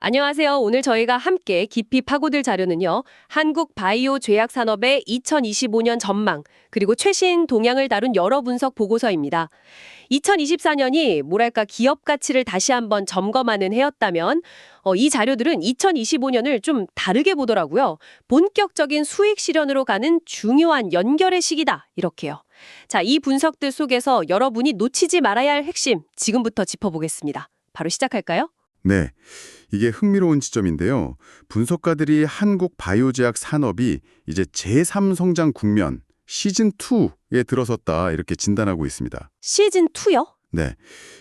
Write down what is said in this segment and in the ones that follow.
안녕하세요. 오늘 저희가 함께 깊이 파고들 자료는요. 한국 바이오 제약 산업의 2025년 전망, 그리고 최신 동향을 다룬 여러 분석 보고서입니다. 2024년이 뭐랄까 기업 가치를 다시 한번 점검하는 해였다면 이 자료들은 2025년을 좀 다르게 보더라고요. 본격적인 수익 실현으로 가는 중요한 연결의 시기다. 이렇게요. 자, 이 분석들 속에서 여러분이 놓치지 말아야 할 핵심 지금부터 짚어보겠습니다. 바로 시작할까요? 네, 이게 흥미로운 지점인데요. 분석가들이 한국 바이오제약 산업이 이제 제3 성장 국면 시즌2에 들어섰다 이렇게 진단하고 있습니다. 시즌2요? 네,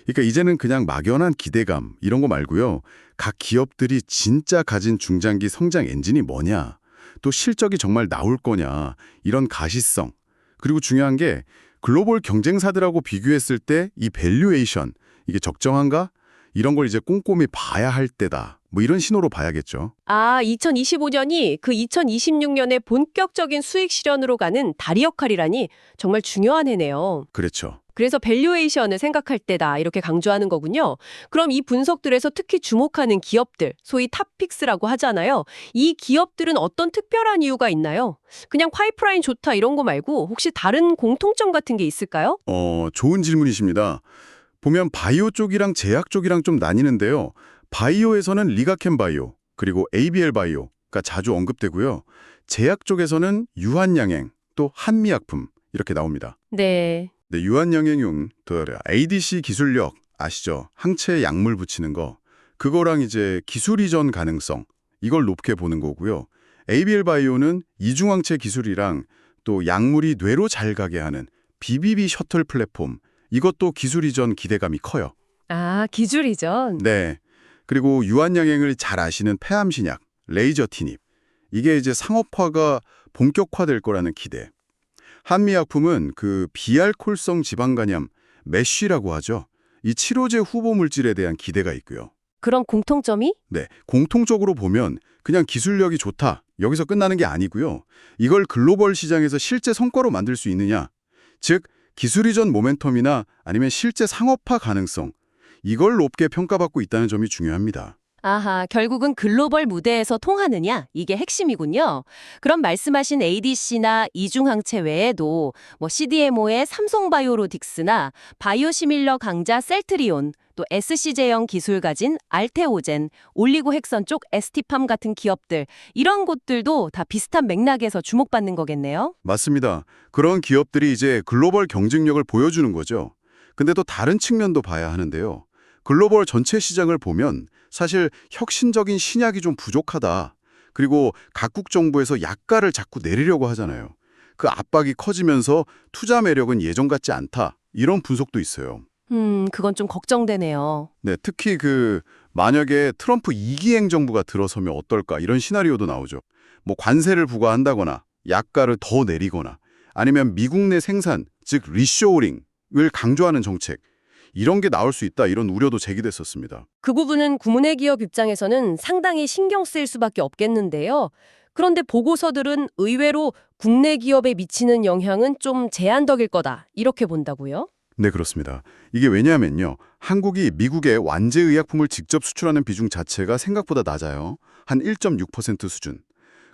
그러니까 이제는 그냥 막연한 기대감 이런 거 말고요. 각 기업들이 진짜 가진 중장기 성장 엔진이 뭐냐, 또 실적이 정말 나올 거냐, 이런 가시성, 그리고 중요한 게 글로벌 경쟁사들하고 비교했을 때 이 밸류에이션, 이게 적정한가? 이런 걸 이제 꼼꼼히 봐야 할 때다. 뭐 이런 신호로 봐야겠죠. 아, 2025년이 그 2026년의 본격적인 수익 실현으로 가는 다리 역할이라니 정말 중요한 해네요. 그렇죠. 그래서 밸류에이션을 생각할 때다 이렇게 강조하는 거군요. 그럼 이 분석들에서 특히 주목하는 기업들, 소위 탑픽스라고 하잖아요. 이 기업들은 어떤 특별한 이유가 있나요? 그냥 파이프라인 좋다 이런 거 말고 혹시 다른 공통점 같은 게 있을까요? 좋은 질문이십니다. 보면 바이오 쪽이랑 제약 쪽이랑 좀 나뉘는데요. 바이오에서는 리가켄 바이오, 그리고 ABL 바이오가 자주 언급되고요. 제약 쪽에서는 유한양행, 또 한미약품 이렇게 나옵니다. 네. 네, 유한양행용, 또 ADC 기술력 아시죠? 항체에 약물 붙이는 거. 그거랑 이제 기술 이전 가능성, 이걸 높게 보는 거고요. ABL 바이오는 이중항체 기술이랑 또 약물이 뇌로 잘 가게 하는 BBB 셔틀 플랫폼, 이것도 기술 이전 기대감이 커요. 아, 기술 이전. 네. 그리고 유한양행을 잘 아시는 폐암신약, 레이저 티닙. 이게 이제 상업화가 본격화될 거라는 기대. 한미약품은 그 비알콜성 지방간염, 메쉬라고 하죠. 이 치료제 후보 물질에 대한 기대가 있고요. 그런 공통점이? 네. 공통적으로 보면 그냥 기술력이 좋다. 여기서 끝나는 게 아니고요. 이걸 글로벌 시장에서 실제 성과로 만들 수 있느냐. 즉, 기술 이전 모멘텀이나 아니면 실제 상업화 가능성, 이걸 높게 평가받고 있다는 점이 중요합니다. 아하, 결국은 글로벌 무대에서 통하느냐? 이게 핵심이군요. 그럼 말씀하신 ADC나 이중항체 외에도 CDMO의 삼성바이오로직스나 바이오시밀러 강자 셀트리온, 또 SC제형 기술 가진 알테오젠, 올리고핵선 쪽 ST팜 같은 기업들, 이런 곳들도 다 비슷한 맥락에서 주목받는 거겠네요. 맞습니다. 그런 기업들이 이제 글로벌 경쟁력을 보여주는 거죠. 근데 또 다른 측면도 봐야 하는데요. 글로벌 전체 시장을 보면 사실 혁신적인 신약이 좀 부족하다. 그리고 각국 정부에서 약가를 자꾸 내리려고 하잖아요. 그 압박이 커지면서 투자 매력은 예전 같지 않다. 이런 분석도 있어요. 그건 좀 걱정되네요. 네, 특히 만약에 트럼프 2기 행정부가 들어서면 어떨까 이런 시나리오도 나오죠. 뭐 관세를 부과한다거나 약가를 더 내리거나 아니면 미국 내 생산, 즉 리쇼어링을 강조하는 정책, 이런 게 나올 수 있다 이런 우려도 제기됐었습니다. 그 부분은 구문의 기업 입장에서는 상당히 신경 쓰일 수밖에 없겠는데요. 그런데 보고서들은 의외로 국내 기업에 미치는 영향은 좀 제한적일 거다. 이렇게 본다고요? 네, 그렇습니다. 이게 왜냐하면요. 한국이 미국에 완제의약품을 직접 수출하는 비중 자체가 생각보다 낮아요. 한 1.6% 수준.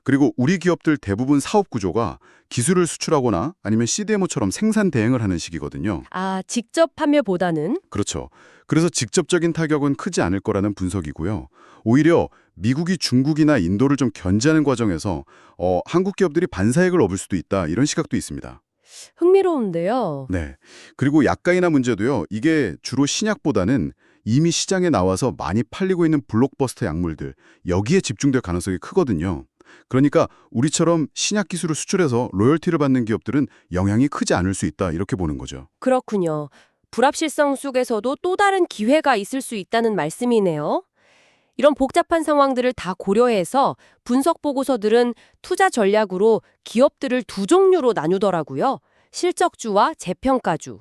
그리고 우리 기업들 대부분 사업 구조가 기술을 수출하거나 아니면 CDMO처럼 생산 대행을 하는 식이거든요. 아, 직접 판매보다는? 그렇죠. 그래서 직접적인 타격은 크지 않을 거라는 분석이고요. 오히려 미국이 중국이나 인도를 좀 견제하는 과정에서 한국 기업들이 반사익을 얻을 수도 있다 이런 시각도 있습니다. 흥미로운데요. 네. 그리고 약가이나 문제도요. 이게 주로 신약보다는 이미 시장에 나와서 많이 팔리고 있는 블록버스터 약물들, 여기에 집중될 가능성이 크거든요. 그러니까 우리처럼 신약 기술을 수출해서 로열티를 받는 기업들은 영향이 크지 않을 수 있다 이렇게 보는 거죠. 그렇군요. 불확실성 속에서도 또 다른 기회가 있을 수 있다는 말씀이네요. 이런 복잡한 상황들을 다 고려해서 분석 보고서들은 투자 전략으로 기업들을 두 종류로 나누더라고요. 실적주와 재평가주.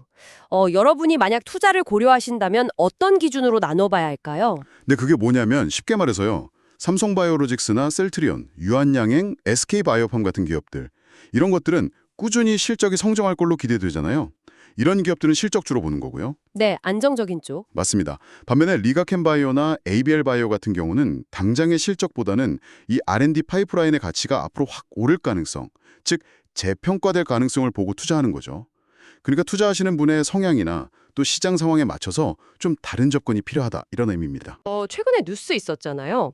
여러분이 만약 투자를 고려하신다면 어떤 기준으로 나눠봐야 할까요? 근데 그게 뭐냐면 쉽게 말해서요. 삼성바이오로직스나 셀트리온, 유한양행, SK바이오팜 같은 기업들. 이런 것들은 꾸준히 실적이 성장할 걸로 기대되잖아요. 이런 기업들은 실적주로 보는 거고요. 네, 안정적인 쪽. 맞습니다. 반면에 리가켄바이오나 ABL바이오 같은 경우는 당장의 실적보다는 이 R&D 파이프라인의 가치가 앞으로 확 오를 가능성, 즉 재평가될 가능성을 보고 투자하는 거죠. 그러니까 투자하시는 분의 성향이나 또 시장 상황에 맞춰서 좀 다른 접근이 필요하다 이런 의미입니다. 최근에 뉴스 있었잖아요.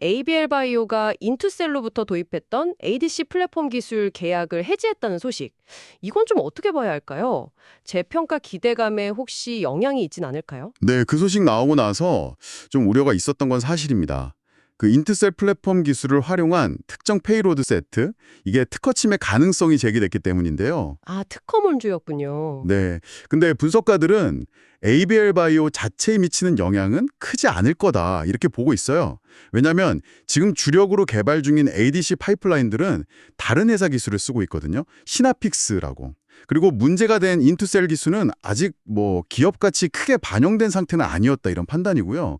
ABL 바이오가 인투셀로부터 도입했던 ADC 플랫폼 기술 계약을 해지했다는 소식. 이건 좀 어떻게 봐야 할까요? 재평가 기대감에 혹시 영향이 있진 않을까요? 네, 그 소식 나오고 나서 좀 우려가 있었던 건 사실입니다. 그 인트셀 플랫폼 기술을 활용한 특정 페이로드 세트, 이게 특허 침해 가능성이 제기됐기 때문인데요. 아, 특허물주였군요. 네, 근데 분석가들은 ABL 바이오 자체에 미치는 영향은 크지 않을 거다 이렇게 보고 있어요. 왜냐하면 지금 주력으로 개발 중인 ADC 파이프라인들은 다른 회사 기술을 쓰고 있거든요. 시나픽스라고. 그리고 문제가 된 인투셀 기술은 아직 기업 가치 크게 반영된 상태는 아니었다 이런 판단이고요.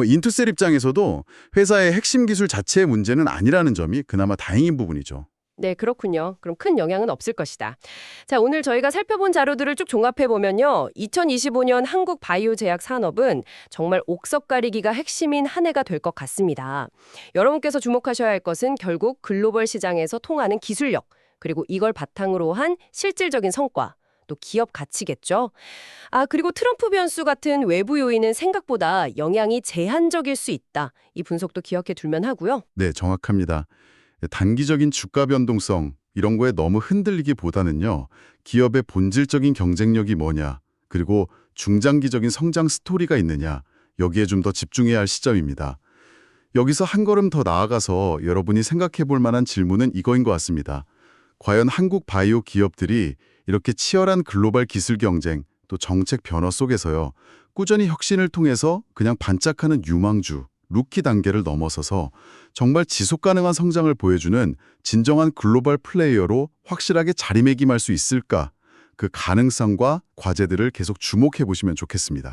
인투셀 입장에서도 회사의 핵심 기술 자체의 문제는 아니라는 점이 그나마 다행인 부분이죠. 네, 그렇군요. 그럼 큰 영향은 없을 것이다. 자, 오늘 저희가 살펴본 자료들을 쭉 종합해보면요. 2025년 한국 바이오 제약 산업은 정말 옥석 가리기가 핵심인 한 해가 될 것 같습니다. 여러분께서 주목하셔야 할 것은 결국 글로벌 시장에서 통하는 기술력, 그리고 이걸 바탕으로 한 실질적인 성과, 또 기업 가치겠죠. 아, 그리고 트럼프 변수 같은 외부 요인은 생각보다 영향이 제한적일 수 있다. 이 분석도 기억해 둘만 하고요. 네, 정확합니다. 단기적인 주가 변동성 이런 거에 너무 흔들리기보다는요. 기업의 본질적인 경쟁력이 뭐냐, 그리고 중장기적인 성장 스토리가 있느냐, 여기에 좀 더 집중해야 할 시점입니다. 여기서 한 걸음 더 나아가서 여러분이 생각해 볼 만한 질문은 이거인 것 같습니다. 과연 한국 바이오 기업들이 이렇게 치열한 글로벌 기술 경쟁, 또 정책 변화 속에서요. 꾸준히 혁신을 통해서 그냥 반짝하는 유망주, 루키 단계를 넘어서서 정말 지속 가능한 성장을 보여주는 진정한 글로벌 플레이어로 확실하게 자리매김할 수 있을까? 그 가능성과 과제들을 계속 주목해 보시면 좋겠습니다.